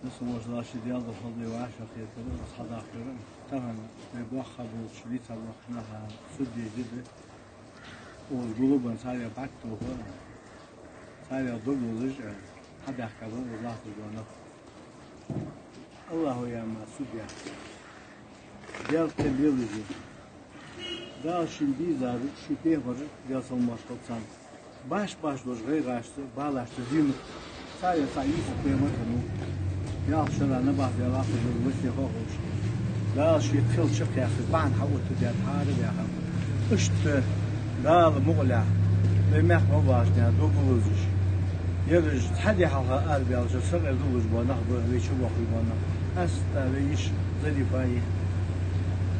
نسموش راشد يلا فضي وعشرة يتبع صداق كرم طبعا بوخة بوشلي طبخناها سدي جدا والقلوب سارية بعته هو سارية ضد ورجع حد يحكي الله تجوانا الله يا ما سدي ديال تبيولوجي دا şimdi zaten şüphe var yazılmaz topsan baş boş gayraştı bağlaştı zim sadece sayı koymak mı ya şunlarına bak ya lafı bu şey hoş da şey kılçık ya ban havut diye tarih ya işte da muğla ve mehva var ya dokuluş yarış hadi halka arbi alacak sonra dokuluş bana bu ve şu vakı bana hasta ve iş zarifayı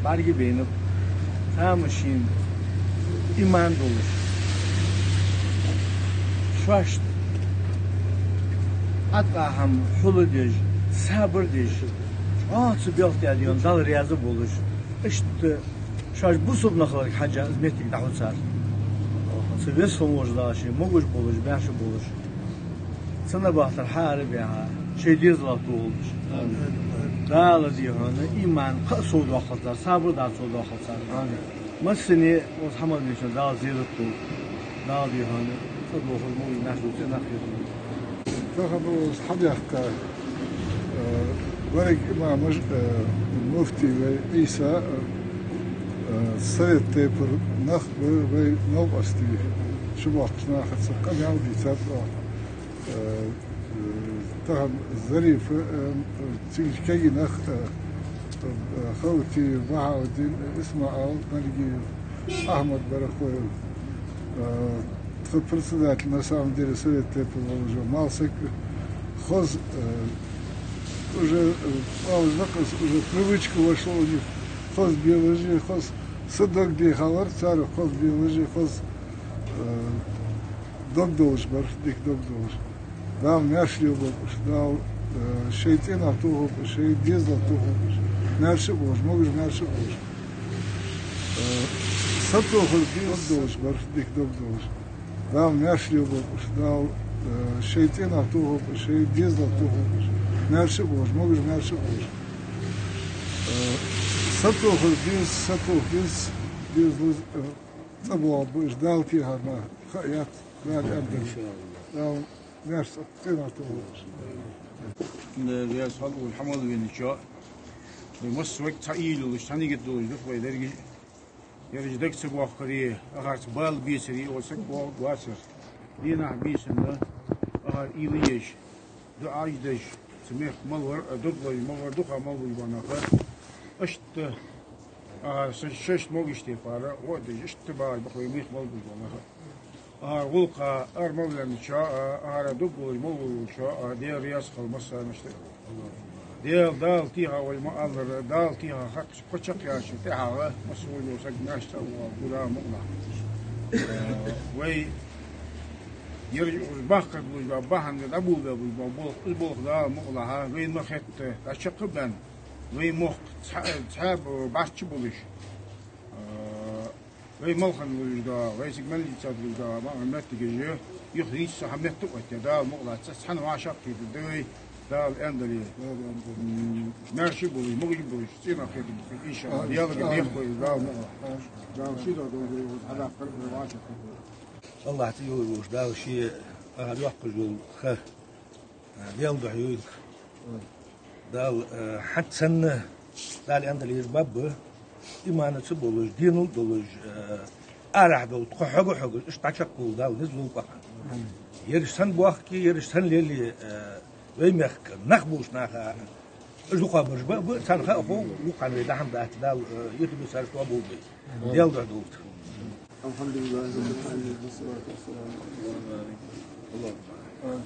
bargi benim tamşin iman doluş şaşt hatta ham huludej sabır dej ağası bir diyor dal riyazı buluş işte şaş bu subnaklar haca hizmetlik davusar seviye somojda şey moguş buluş başı buluş sana bahtar harbi ya şey dizlat olmuş dağlı diyor iman soğudu akıllar sabır da soğudu akıllar masini o hamad için daha ziyarette dağlı diyor صدق مو الناس وتناخذ فخبروا حديقة ورق إمام المفتي عيسى سيد تيبر نخب ونوب أستي شو وقت ناخذ سقم يعودي تبع تهم الظريف تيجي كي نخ خوتي معاودين اسماعيل ملقي أحمد برخوي председатель на самом деле совета уже Малсек хоз уже уже привычка вошла у них хоз биологии хоз садок бехалар царь хоз биологии хоз дог долж бар дик дог долж дал мяшли бокуш дал шейтин автугу шейт дизл автугу мяши бож могуш мяши бож садок дог долж бар дик дог долж дал мяшли бокуш дал шейтин автугу шейт дизл автугу мяши бож могуш мяши бож садок biz sabah bu izdal tihana hayat verdi. Dal ders tınatı olur. Ya sağ ol hamd ve inşa. بمسوق تعيل وشاني قد وجدك ويدرج يرجدك سبوا خري أخرت بال بيسري وسبوا واسر دينا بيسنا أخر إليش دعاء دش سميح ملور دقوي ملور دقة ملور بناخر أشت شش موجش تفارة ودش اشتبار بقوي ميت ملور بناخر غلقة مولى نشاء دقوي ملور نشاء دي رياس خلمسة مشتى دال تيها والمؤلر دال تيها خط قشق يا شو تيها مسؤول وسق ناشتا وقولا مقلع وي يرجع الباقة بوجبا باهن أبو بوجبا دا مقلعها وي نخت أشق بن وي مخ تحاب باش بولش وي ملخن وجدا وي سجمل يتصاد وجدا ما عملت تجيه يخرج سحمت تقوت دا مقلع تسحن وعشق تدوي دال أندلي ماشي بولي مغرب بولي سينا خير إن شاء الله يلا قد يخوي دال دال شيء دال هذا قرب الواسط الله تيجي وش دال شيء هذا يحقق خ ديال دحيول دال حتى سنة دال أندلي باب إيمان تبولج دينو دولج أرح دول تخحق حق إيش تعشقوا دال نزلوا بقى يرسن بوخكي يرسن للي ويمخ نخبوش ناخا جوقا برجبا سانخا أخو وقع ويدعم ذات دال يتبي سارت وابو بي ديال دعوت الحمد لله رب العالمين والصلاة والسلام على الله